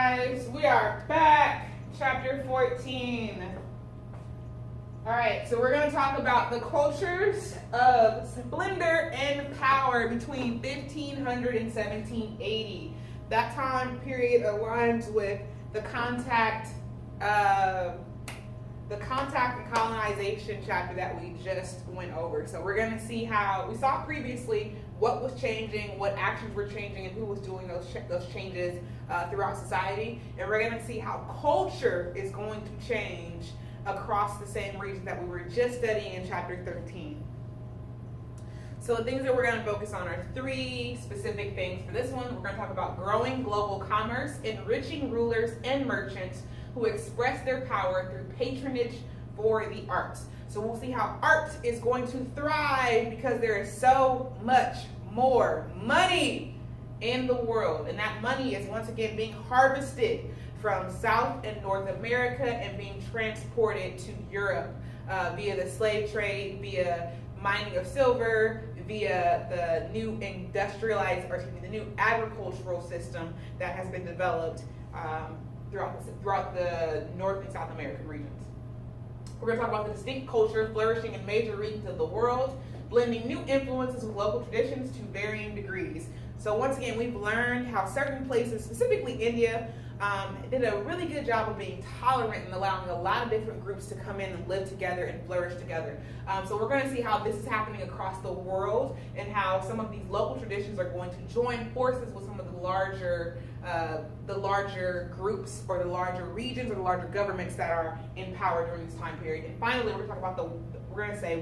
guys, we are back, chapter 14. All right, so we're going to talk about the cultures of splendor and power between 1500 and 1780. That time period aligns with the contact and colonization chapter that we just went over. So we're going to see how we saw previously what was changing, what actions were changing, and who was doing those changes throughout society. And we're going to see how culture is going to change across the same region that we were just studying in chapter 13. So the things that we're going to focus on are three specific things. For this one, we're going to talk about growing global commerce, enriching rulers and merchants who express their power through patronage for the arts. So we'll see how art is going to thrive because there is so much more money in the world. And that money is once again being harvested from South and North America and being transported to Europe via the slave trade, via mining of silver, via the new the new agricultural system that has been developed throughout the North and South American regions. We're going to talk about the distinct culture flourishing in major regions of the world, blending new influences with local traditions to varying degrees. So once again, we've learned how certain places, specifically India, did a really good job of being tolerant and allowing a lot of different groups to come in and live together and flourish together. So we're going to see how this is happening across the world and how some of these local traditions are going to join forces with some of the larger groups or the larger regions or the larger governments that are in power during this time period. And finally, we're going to talk about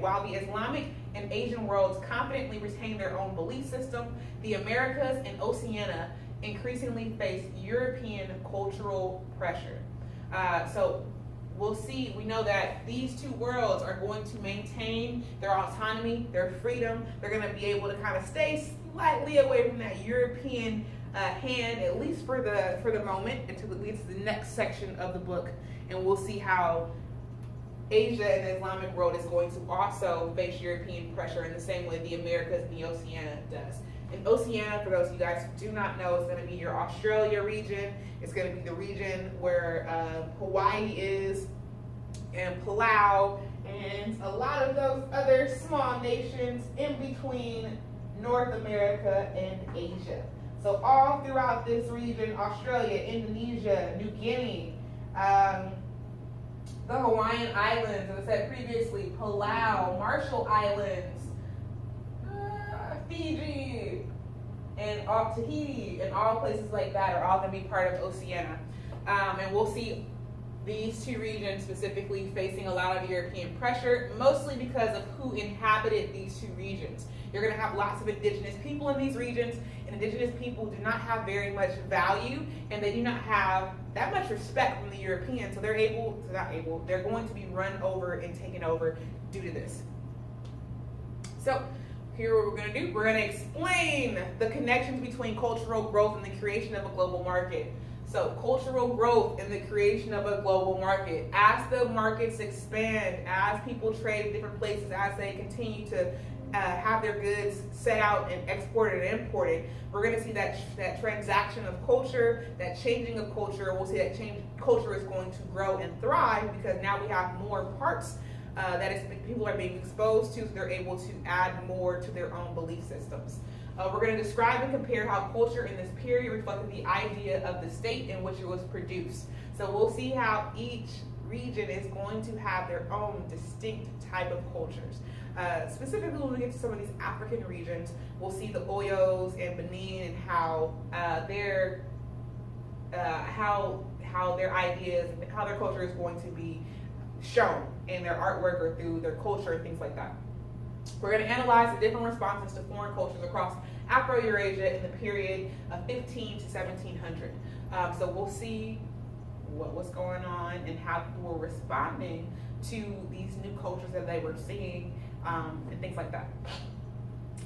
while the Islamic and Asian worlds confidently retain their own belief system, the Americas and Oceania increasingly face European cultural pressure. So we know that these two worlds are going to maintain their autonomy, their freedom. They're going to be able to kind of stay slightly away from that European hand, at least for the moment, until it leads to the next section of the book. And we'll see how Asia and the Islamic world is going to also face European pressure in the same way the Americas and the Oceania does. And Oceania, for those of you guys who do not know, is going to be your Australia region. It's going to be the region where Hawaii is, and Palau, and a lot of those other small nations in between North America and Asia. So all throughout this region, Australia, Indonesia, New Guinea, the Hawaiian Islands, as I said previously, Palau, Marshall Islands, Fiji, and Tahiti, and all places like that are all going to be part of Oceania. And we'll see these two regions specifically facing a lot of European pressure, mostly because of who inhabited these two regions. You're going to have lots of indigenous people in these regions, and indigenous people do not have very much value, and they do not have that much respect from the Europeans, so they're going to be run over and taken over due to this. So here what we're going to do, we're going to explain the connections between cultural growth and the creation of a global market. So cultural growth and the creation of a global market. As the markets expand, as people trade in different places, as they continue to have their goods set out and exported and imported, we're going to see that transaction of culture, that changing of culture. We'll see that culture is going to grow and thrive because now we have more parts people are being exposed to, so they're able to add more to their own belief systems. We're going to describe and compare how culture in this period reflected the idea of the state in which it was produced. So we'll see how each region is going to have their own distinct type of cultures. Specifically, when we get to some of these African regions, we'll see the Oyos and Benin and how their ideas, how their culture is going to be shown in their artwork or through their culture and things like that. We're going to analyze the different responses to foreign cultures across Afro-Eurasia in the period of 15 to 1700. So we'll see what was going on and how people were responding to these new cultures that they were seeing and things like that.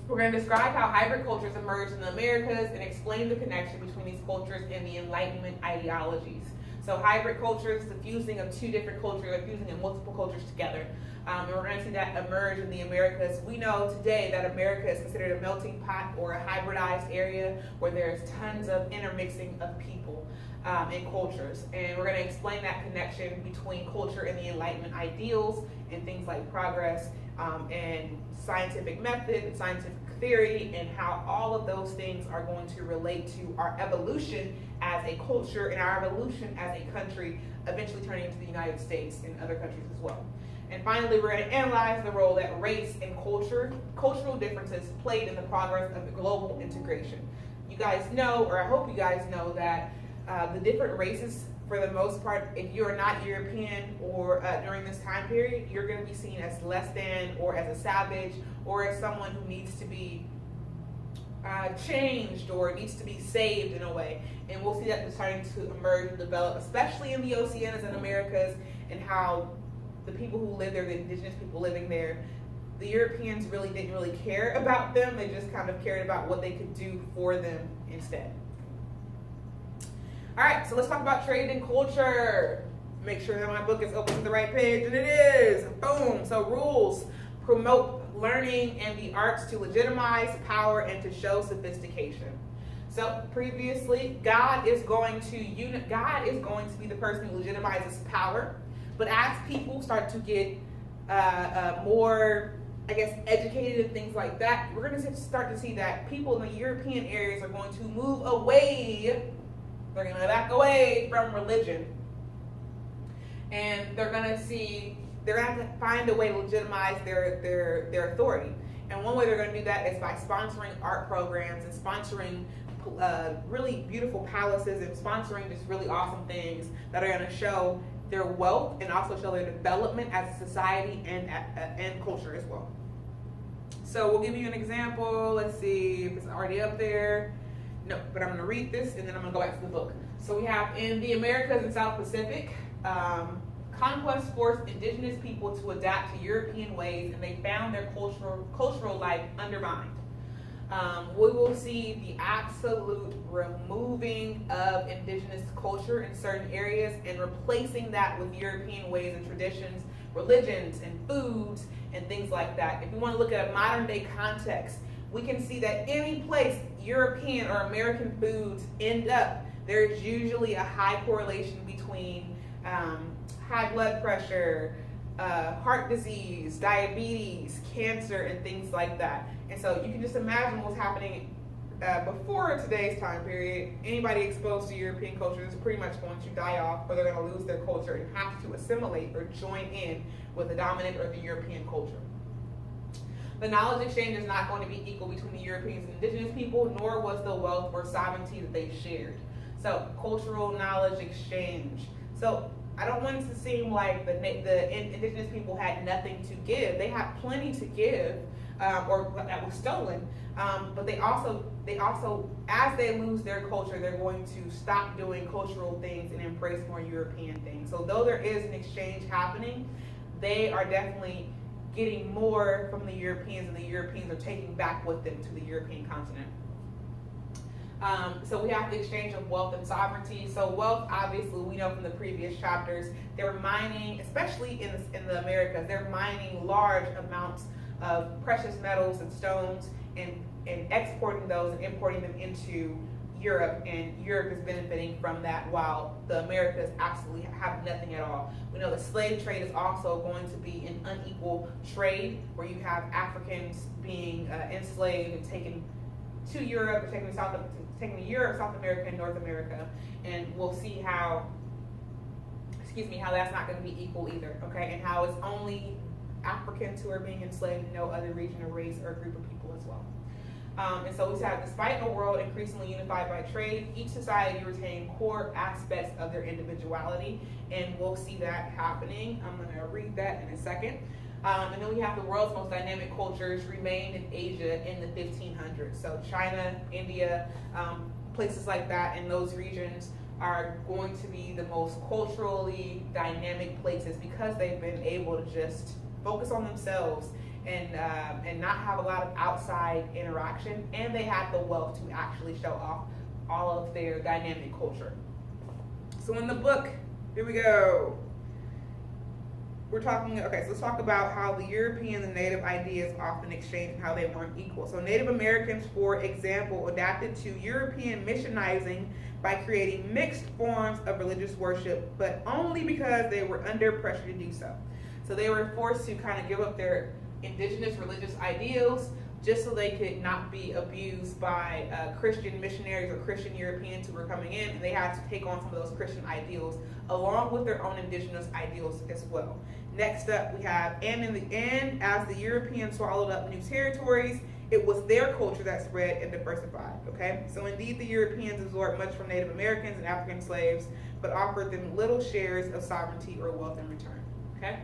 We're going to describe how hybrid cultures emerged in the Americas and explain the connection between these cultures and the Enlightenment ideologies. So So hybrid cultures, the fusing of two different cultures, or fusing of multiple cultures together. And we're going to see that emerge in the Americas. We know today that America is considered a melting pot or a hybridized area where there's tons of intermixing of people and cultures. And we're going to explain that connection between culture and the Enlightenment ideals and things like progress and scientific method and scientific theory, and how all of those things are going to relate to our evolution as a culture and our evolution as a country, eventually turning into the United States and other countries as well. And finally, we're going to analyze the role that race and cultural differences played in the progress of global integration. You guys know, or I hope you guys know, that the different races, for the most part, if you're not European or during this time period, you're going to be seen as less than, or as a savage, or as someone who needs to be changed or needs to be saved in a way. And we'll see that starting to emerge and develop, especially in the Oceanias and Americas, and how the people who live there, the indigenous people living there, the Europeans really didn't really care about them. They just kind of cared about what they could do for them instead. All right, so let's talk about trade and culture. Make sure that my book is open to the right page, and it is. Boom. So rules promote learning and the arts to legitimize power and to show sophistication. So previously, God is going to be the person who legitimizes power. But as people start to get more, I guess, educated and things like that, we're going to start to see that people in the European areas are going to move away. They're going to back away from religion. And they're going to have to find a way to legitimize their authority. And one way they're going to do that is by sponsoring art programs and sponsoring really beautiful palaces and sponsoring just really awesome things that are going to show their wealth and also show their development as a society and culture as well. So we'll give you an example. Let's see if it's already up there. No, but I'm going to read this and then I'm going to go back to the book. So we have in the Americas and South Pacific, conquest forced indigenous people to adapt to European ways, and they found their cultural life undermined. We will see the absolute removing of indigenous culture in certain areas and replacing that with European ways and traditions, religions and foods and things like that. If we want to look at a modern day context, we can see that any place European or American foods end up, there's usually a high correlation between high blood pressure, heart disease, diabetes, cancer, and things like that. And so you can just imagine what's happening before today's time period. Anybody exposed to European culture is pretty much going to die off, or they're going to lose their culture and have to assimilate or join in with the dominant or the European culture. The knowledge exchange is not going to be equal between the Europeans and indigenous people, nor was the wealth or sovereignty that they shared. So cultural knowledge exchange. So I don't want it to seem like the indigenous people had nothing to give. They had plenty to give, or that was stolen. But they also, as they lose their culture, they're going to stop doing cultural things and embrace more European things. So though there is an exchange happening, they are definitely getting more from the Europeans, and the Europeans are taking back with them to the European continent. So we have the exchange of wealth and sovereignty. So wealth, obviously, we know from the previous chapters, they're mining, especially in the Americas, they're mining large amounts of precious metals and stones and exporting those and importing them into Europe, and Europe is benefiting from that while the Americas absolutely have nothing at all. We know the slave trade is also going to be an unequal trade where you have Africans being enslaved and taken to Europe, or taken to Europe, South America, and North America, and we'll see how that's not going to be equal either, okay, and how it's only Africans who are being enslaved, no other region or race or group of people as well. And so we have, despite a world increasingly unified by trade, each society retained core aspects of their individuality, and we'll see that happening. I'm going to read that in a second. And then we have the world's most dynamic cultures remained in Asia in the 1500s. So China, India, places like that in those regions are going to be the most culturally dynamic places because they've been able to just focus on themselves and not have a lot of outside interaction, and they have the wealth to actually show off all of their dynamic culture. So in the book, here we go. We're talking, okay, so let's talk about how the European and Native ideas often exchanged and how they weren't equal. So Native Americans, for example, adapted to European missionizing by creating mixed forms of religious worship, but only because they were under pressure to do so. So they were forced to kind of give up their indigenous religious ideals just so they could not be abused by Christian missionaries or Christian Europeans who were coming in, and they had to take on some of those Christian ideals along with their own indigenous ideals as well. Next up, we have, and in the end, as the Europeans swallowed up new territories, it was their culture that spread and diversified, okay? So indeed, the Europeans absorbed much from Native Americans and African slaves, but offered them little shares of sovereignty or wealth in return, okay?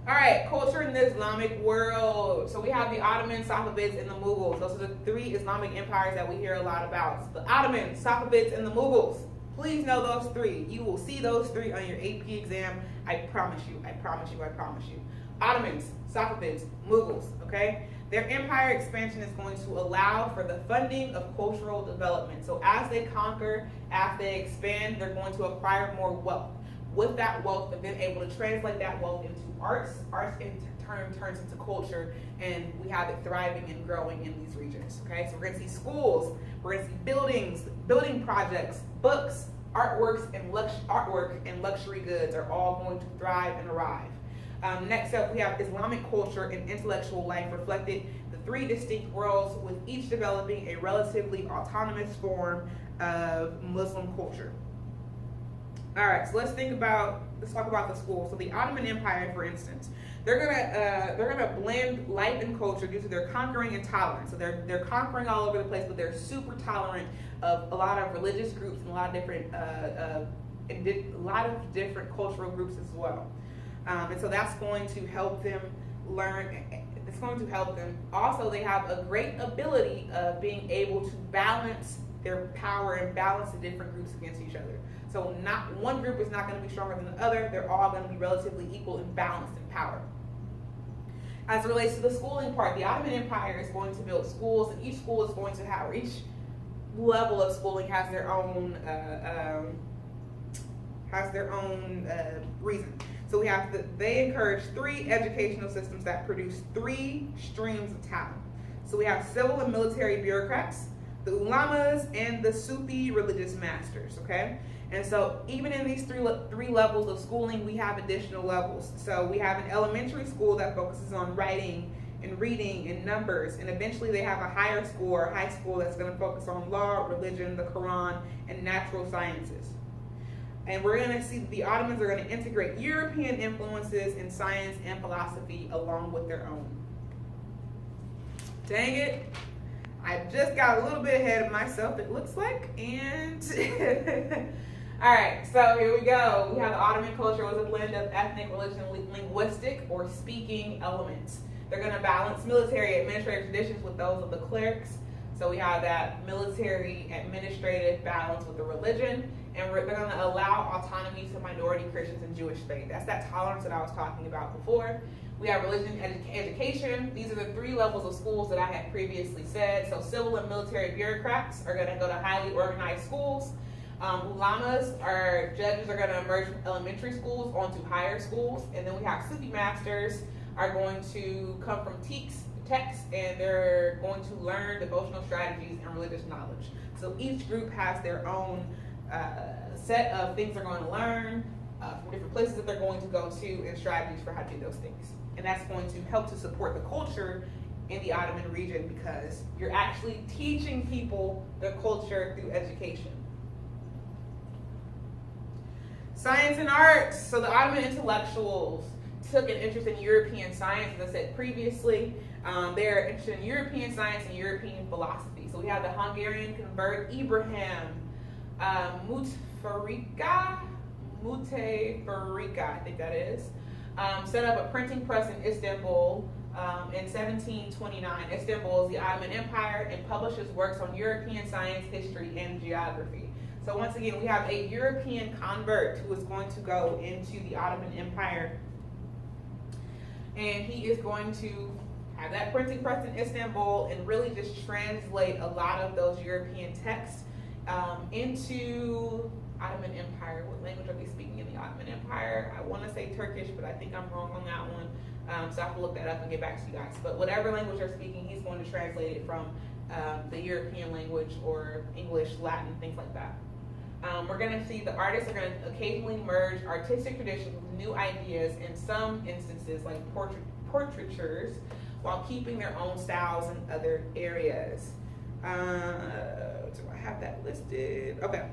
All right, culture in the Islamic world. So we have the Ottomans, Safavids, and the Mughals. Those are the three Islamic empires that we hear a lot about. The Ottomans, Safavids, and the Mughals. Please know those three. You will see those three on your AP exam. I promise you, I promise you, I promise you. Ottomans, Safavids, Mughals, okay? Their empire expansion is going to allow for the funding of cultural development. So as they conquer, as they expand, they're going to acquire more wealth. With that wealth, they've been able to translate that wealth into arts. Arts in turn turns into culture, and we have it thriving and growing in these regions, okay? So we're gonna see schools, we're gonna see buildings, building projects, books, artwork and luxury goods are all going to thrive and arrive. Next up, we have Islamic culture and intellectual life reflected the three distinct worlds, with each developing a relatively autonomous form of Muslim culture. All right, so let's talk about the schools. So the Ottoman Empire, for instance, they're gonna blend life and culture due to their conquering and tolerance. So they're conquering all over the place, but they're super tolerant of a lot of religious groups and a lot of different cultural groups as well. And so that's going to help them learn. It's going to help them. Also, they have a great ability of being able to balance their power and balance the different groups against each other. So not one group is not going to be stronger than the other. They're all going to be relatively equal and balanced in power. As it relates to the schooling part, the Ottoman Empire is going to build schools, and each school is going to have, or each level of schooling has their own reason. So they encourage three educational systems that produce three streams of talent. So we have civil and military bureaucrats, the ulamas, and the Sufi religious masters, okay? And so even in these three levels of schooling, we have additional levels. So we have an elementary school that focuses on writing and reading and numbers, and eventually they have a higher school or high school that's going to focus on law, religion, the Quran, and natural sciences. And we're going to see that the Ottomans are going to integrate European influences in science and philosophy along with their own. Dang it. I just got a little bit ahead of myself, it looks like, and all right, so here we go. We have the Ottoman culture was a blend of ethnic, religion, linguistic, or speaking elements. They're going to balance military administrative traditions with those of the clerics. So we have that military administrative balance with the religion, and they're going to allow autonomy to minority Christians and Jewish faith. That's that tolerance that I was talking about before. We have religion and education. These are the three levels of schools that I had previously said. So civil and military bureaucrats are going to go to highly organized schools. Ulamas, or judges, are going to emerge from elementary schools onto higher schools. And then we have Sufi masters are going to come from texts, and they're going to learn devotional strategies and religious knowledge. So each group has their own set of things they're going to learn from different places that they're going to go to, and strategies for how to do those things. And that's going to help to support the culture in the Ottoman region, because you're actually teaching people their culture through education. Science and arts. So the Ottoman intellectuals took an interest in European science, as I said previously. They're interested in European science and European philosophy. So we have the Hungarian convert Ibrahim Muteferica, I think that is, set up a printing press in Istanbul in 1729. Istanbul is the Ottoman Empire, and publishes works on European science, history, and geography. So once again, we have a European convert who is going to go into the Ottoman Empire, and he is going to have that printing press in Istanbul and really just translate a lot of those European texts into Ottoman Empire. What language are they speaking in the Ottoman Empire? I want to say Turkish, but I think I'm wrong on that one. So I have to look that up and get back to you guys. But whatever language they're speaking, he's going to translate it from the European language or English, Latin, things like that. We're going to see the artists are going to occasionally merge artistic traditions with new ideas, in some instances like portraitures, while keeping their own styles in other areas. Do I have that listed? Okay.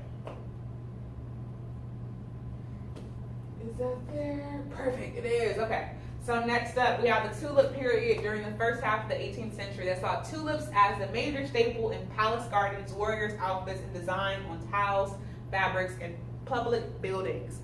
Is that there? Perfect, it is. Okay. So next up, we have the tulip period during the first half of the 18th century that saw tulips as the major staple in palace gardens, warriors' outfits, and design on tiles, fabrics, and public buildings.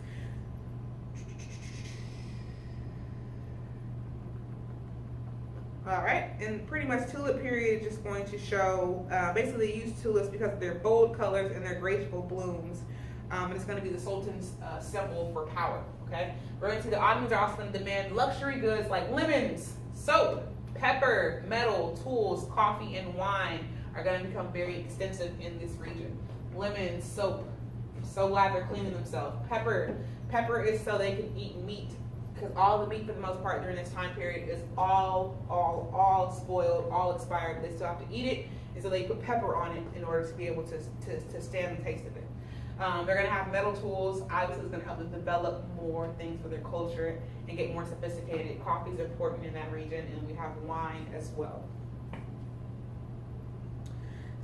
All right, and pretty much tulip period is just going to show, basically they use tulips because of their bold colors and their graceful blooms. And it's going to be the Sultan's symbol for power, okay? We're going to see the Ottomans are also going to demand luxury goods like lemons, soap, pepper, metal, tools, coffee, and wine are going to become very extensive in this region. Lemons, soap, so glad they're cleaning themselves. Pepper is so they can eat meat, because all the meat for the most part during this time period is all spoiled, all expired. They still have to eat it, and so they put pepper on it in order to be able to stand the taste of it. They're going to have metal tools. Obviously, it's going to help them develop more things for their culture and get more sophisticated. Coffee is important in that region, and we have wine as well.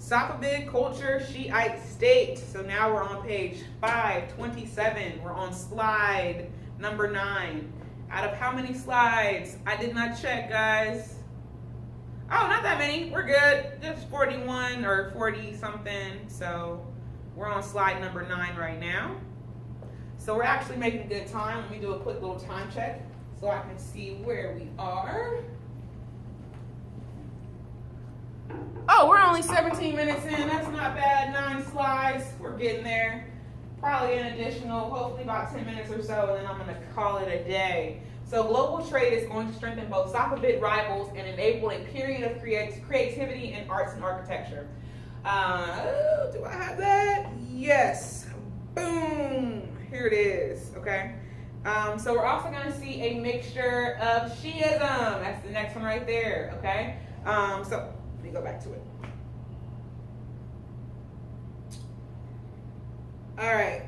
Safavid culture, Shiite state. So now we're on page 527. We're on slide number 9. Out of how many slides? I did not check, guys. Oh, not that many. We're good. Just 41 or 40 something. So we're on slide number 9 right now. So we're actually making good time. Let me do a quick little time check so I can see where we are. Oh, we're only 17 minutes in. That's not bad. 9 slides. We're getting there. Probably an additional, hopefully about 10 minutes or so, and then I'm going to call it a day. So global trade is going to strengthen both Safavid rivals and enable a period of creativity in arts and architecture. Do I have that? Yes. Boom. Here it is. Okay. So we're also going to see a mixture of Shiism. That's the next one right there. Okay. So let me go back to it. All right.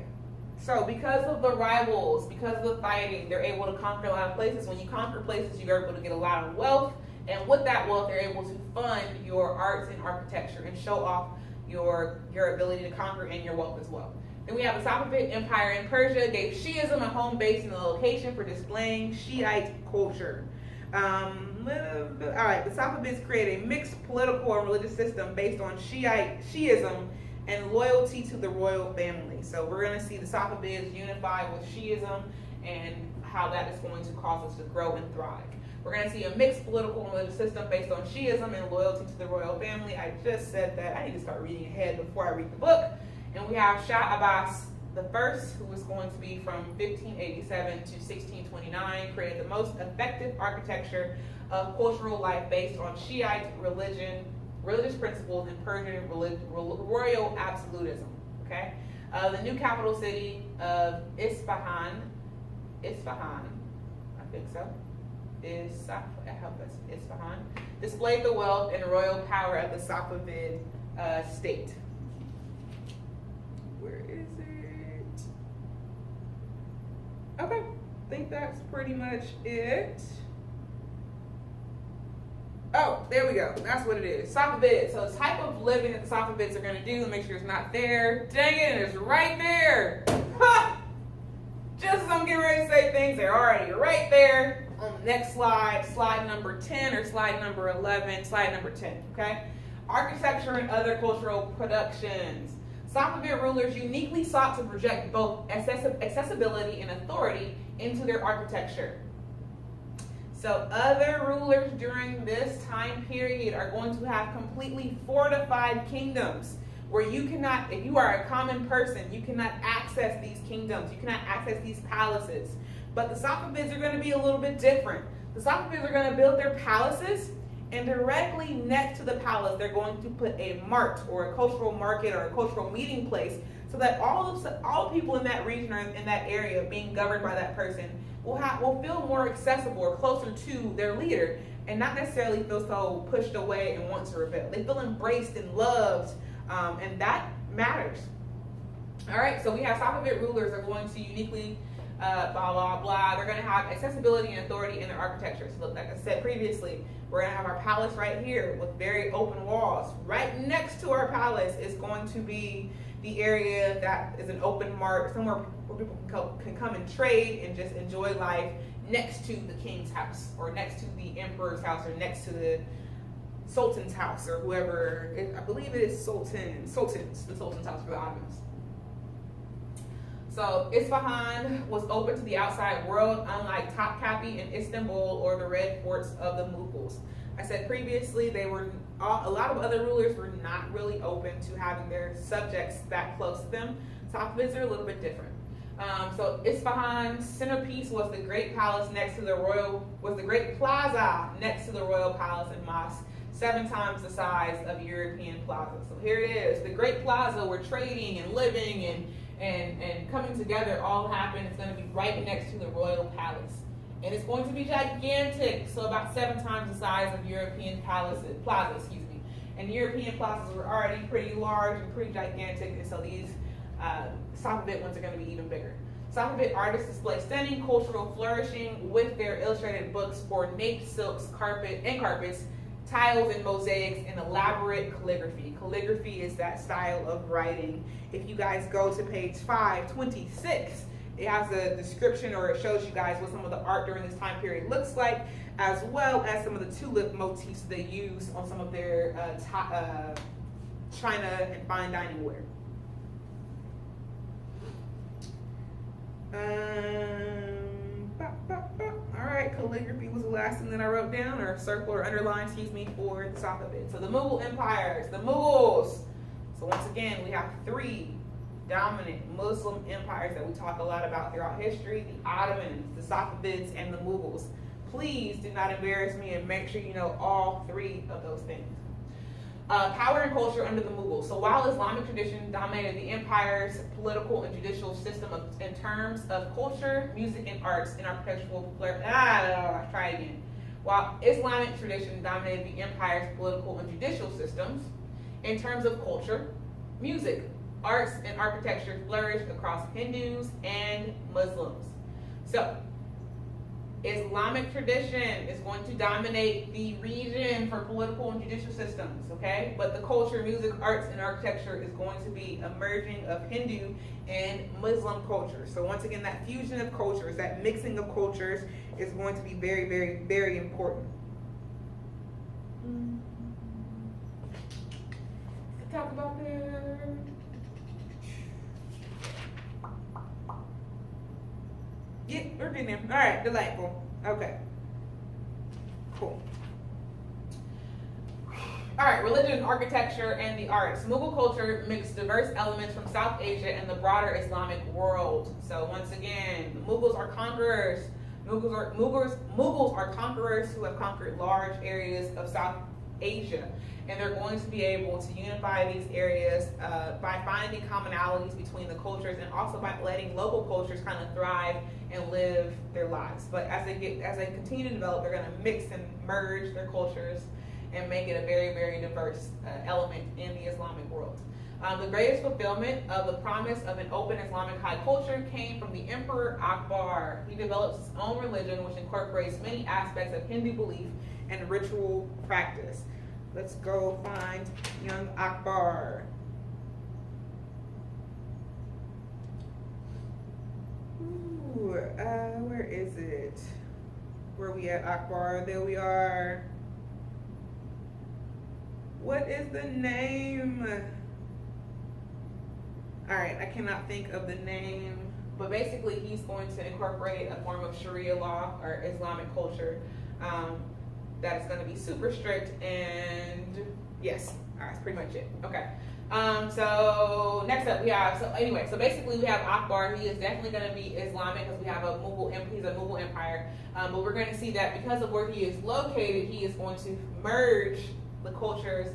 So because of the rivals, because of the fighting, they're able to conquer a lot of places. When you conquer places, you're able to get a lot of wealth. And with that wealth, they're able to fund your arts and architecture and show off your ability to conquer and your wealth as well. Then we have the Safavid Empire in Persia gave Shiism a home base and a location for displaying Shiite culture. All right, the Safavids create a mixed political and religious system based on Shiism and loyalty to the royal family. So we're going to see the Safavids unify with Shiism and how that is going to cause us to grow and thrive. We're going to see a mixed political and religious system based on Shiism and loyalty to the royal family. I just said that. I need to start reading ahead before I read the book. And we have Shah Abbas the first, who was going to be from 1587 to 1629, created the most effective architecture of cultural life based on Shiite religious principles, and Persian royal absolutism. Okay, the new capital city of Isfahan, I think so. Isfahan displayed the wealth and royal power of the Safavid state. Where is it? Okay, I think that's pretty much it. Oh, there we go. That's what it is. Safavid. So the type of living that the Safavids are going to do, make sure it's not there. Dang it, it's right there. Ha! Just as I'm getting ready to say things, they're already right there on the next slide. Slide number 10 or slide number 11. Slide number 10, okay? Architecture and other cultural productions. Safavid rulers uniquely sought to project both accessibility and authority into their architecture. So other rulers during this time period are going to have completely fortified kingdoms where you cannot, if you are a common person, you cannot access these kingdoms. You cannot access these palaces. But the Safavids are going to be a little bit different. The Safavids are going to build their palaces And directly next to the palace, they're going to put a mart or a cultural market or a cultural meeting place, so that all people in that region or in that area being governed by that person will feel more accessible or closer to their leader, and not necessarily feel so pushed away and want to rebel. They feel embraced and loved, and that matters. All right, so we have Safavid rulers are going to uniquely blah, blah, blah. They're going to have accessibility and authority in their architecture. So like I said previously, we're going to have our palace right here with very open walls. Right next to our palace is going to be the area that is an open mart, somewhere where people can come and trade and just enjoy life, next to the king's house, or next to the emperor's house, or next to the sultan's house, or whoever. I believe it is the sultan's house for the Ottomans. So Isfahan was open to the outside world, unlike Topkapi and Istanbul or the red forts of the Mughals. I said previously, a lot of other rulers were not really open to having their subjects that close to them. Safavids are a little bit different. So Isfahan's centerpiece was the great plaza next to the royal palace and mosque, 7 times the size of European plazas. So here it is, the great plaza where trading and living and coming together all happen. It's going to be right next to the royal palace. And it's going to be gigantic, so about 7 times the size of European plazas. And European plazas were already pretty large and pretty gigantic, and so these Safavid ones are going to be even bigger. Safavid artists display stunning cultural flourishing with their illustrated books, ornate silks, carpets, tiles and mosaics, and elaborate calligraphy. Calligraphy is that style of writing. If you guys go to page 526, it has a description, or it shows you guys what some of the art during this time period looks like, as well as some of the tulip motifs they use on some of their china and fine dining ware. All right, calligraphy was the last thing that I wrote down, or circle or underline, for the Safavid. So the Mughal empires, the Mughals. So once again, we have 3 dominant Muslim empires that we talk a lot about throughout history: the Ottomans, the Safavids, and the Mughals. Please do not embarrass me, and make sure you know all 3 of those things. Power and culture under the Mughals. So while Islamic tradition dominated the empire's political and judicial system in terms of culture, music, and arts and architectural While Islamic tradition dominated the empire's political and judicial systems, in terms of culture, music, arts, and architecture flourished across Hindus and Muslims. So Islamic tradition is going to dominate the region for political and judicial systems, okay? But the culture, music, arts, and architecture is going to be a merging of Hindu and Muslim culture. So once again, that fusion of cultures, that mixing of cultures is going to be very, very, very important. Let's talk about that. Yeah, we're getting there. All right, delightful. Okay, cool. All right, religion, architecture, and the arts. Mughal culture mixed diverse elements from South Asia and the broader Islamic world. So once again, the Mughals are conquerors. Mughals are conquerors who have conquered large areas of South Asia, and they're going to be able to unify these areas by finding commonalities between the cultures, and also by letting local cultures kind of thrive and live their lives. But as they continue to develop, they're going to mix and merge their cultures and make it a very, very diverse element in the Islamic world. The greatest fulfillment of the promise of an open Islamic high culture came from the Emperor Akbar. He develops his own religion, which incorporates many aspects of Hindu belief and ritual practice. Let's go find young Akbar. Ooh, where is it? Where we at, Akbar? There we are. What is the name? All right, I cannot think of the name, but basically he's going to incorporate a form of Sharia law or Islamic culture that is going to be super strict, and yes, all right, that's pretty much it. Okay, So next up we have, so basically we have Akbar. He is definitely going to be Islamic because we have he's a Mughal empire. But we're going to see that because of where he is located, he is going to merge the cultures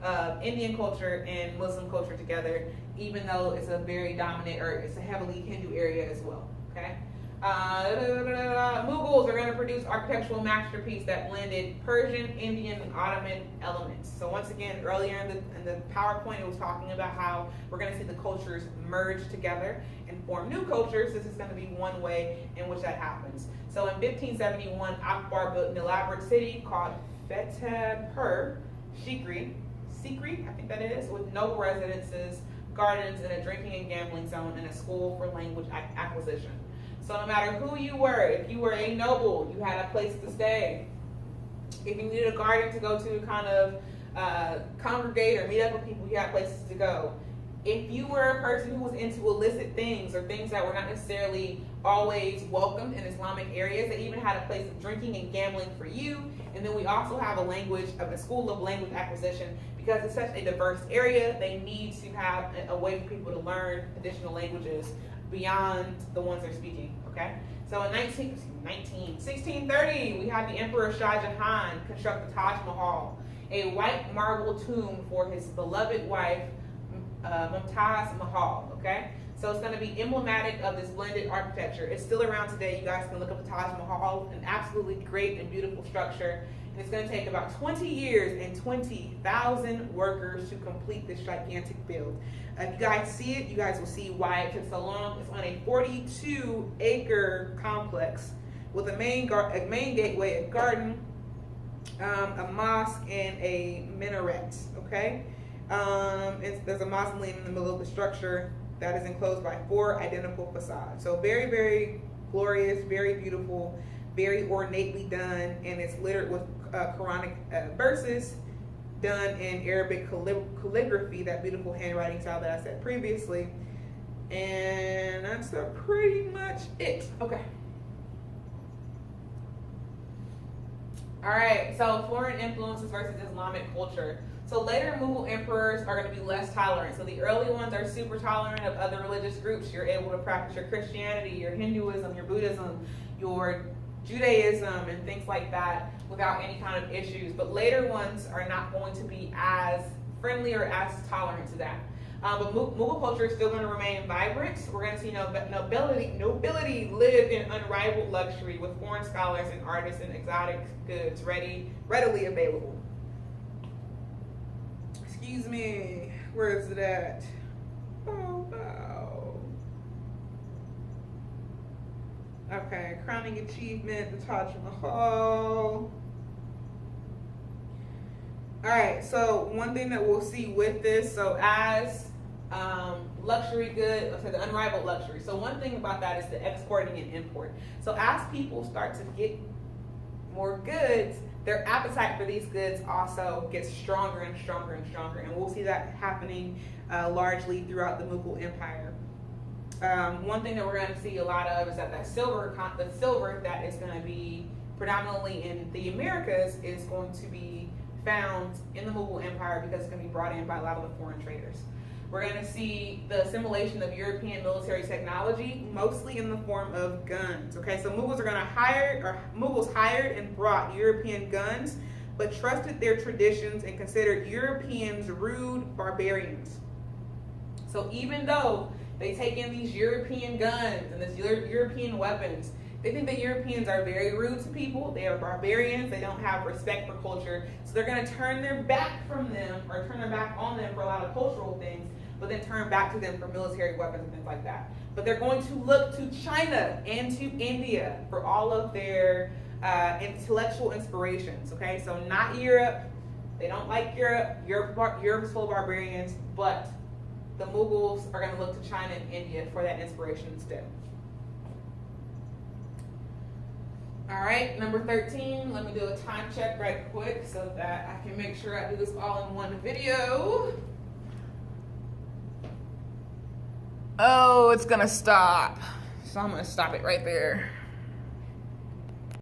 of Indian culture and Muslim culture together, even though it's a very dominant, or it's a heavily Hindu area as well, okay? Mughals are going to produce architectural masterpiece that blended Persian, Indian, and Ottoman elements. So once again, earlier in the PowerPoint, it was talking about how we're going to see the cultures merge together and form new cultures. This is going to be one way in which that happens. So in 1571, Akbar built an elaborate city called Fatehpur Sikri, I think that is, with noble residences, gardens, and a drinking and gambling zone, and a school for language acquisition. So no matter who you were, if you were a noble, you had a place to stay. If you needed a garden to go to kind of congregate or meet up with people, you had places to go. If you were a person who was into illicit things or things that were not necessarily always welcomed in Islamic areas, they even had a place of drinking and gambling for you. And then we also have a school of language acquisition. Because it's such a diverse area, they need to have a way for people to learn additional languages beyond the ones they're speaking, okay? So in 1630, we had the Emperor Shah Jahan construct the Taj Mahal, a white marble tomb for his beloved wife, Mumtaz Mahal, okay? So it's going to be emblematic of this blended architecture. It's still around today. You guys can look up the Taj Mahal, an absolutely great and beautiful structure. And it's going to take about 20 years and 20,000 workers to complete this gigantic build. If you guys see it, you guys will see why it took so long. It's on a 42-acre complex with a main gateway, a garden, a mosque, and a minaret, okay? There's a mausoleum in the middle of the structure that is enclosed by 4 identical facades. So very, very glorious, very beautiful, very ornately done, and it's littered with Quranic verses done in Arabic calligraphy, that beautiful handwriting style that I said previously. And that's pretty much it. Okay. All right, so foreign influences versus Islamic culture. So later Mughal emperors are going to be less tolerant. So the early ones are super tolerant of other religious groups. You're able to practice your Christianity, your Hinduism, your Buddhism, your Judaism, and things like that without any kind of issues. But later ones are not going to be as friendly or as tolerant to that. But Mughal culture is still going to remain vibrant. We're going to see nobility live in unrivaled luxury with foreign scholars and artists and exotic goods readily available. Excuse me, where is it at? Oh no. Okay, crowning achievement, the Taj Mahal. All right, so one thing that we'll see with this, so as luxury good, so the unrivaled luxury. So one thing about that is the exporting and import. So as people start to get more goods, their appetite for these goods also gets stronger and stronger and stronger. And we'll see that happening largely throughout the Mughal Empire. One thing that we're going to see a lot of is that the silver that is going to be predominantly in the Americas is going to be found in the Mughal Empire because it's going to be brought in by a lot of the foreign traders. We're going to see the assimilation of European military technology, mostly in the form of guns. Okay, so Mughals hired and brought European guns, but trusted their traditions and considered Europeans rude barbarians. So even though they take in these European guns and these European weapons, they think that Europeans are very rude to people. They are barbarians. They don't have respect for culture. So they're going to turn their back from them, or turn their back on them for a lot of cultural things, but then turn back to them for military weapons and things like that. But they're going to look to China and to India for all of their intellectual inspirations, okay? So not Europe. They don't like Europe. Europe is full of barbarians, but the Mughals are going to look to China and India for that inspiration instead. All right, number 13, let me do a time check right quick so that I can make sure I do this all in one video. Oh, it's gonna stop. So I'm gonna stop it right there.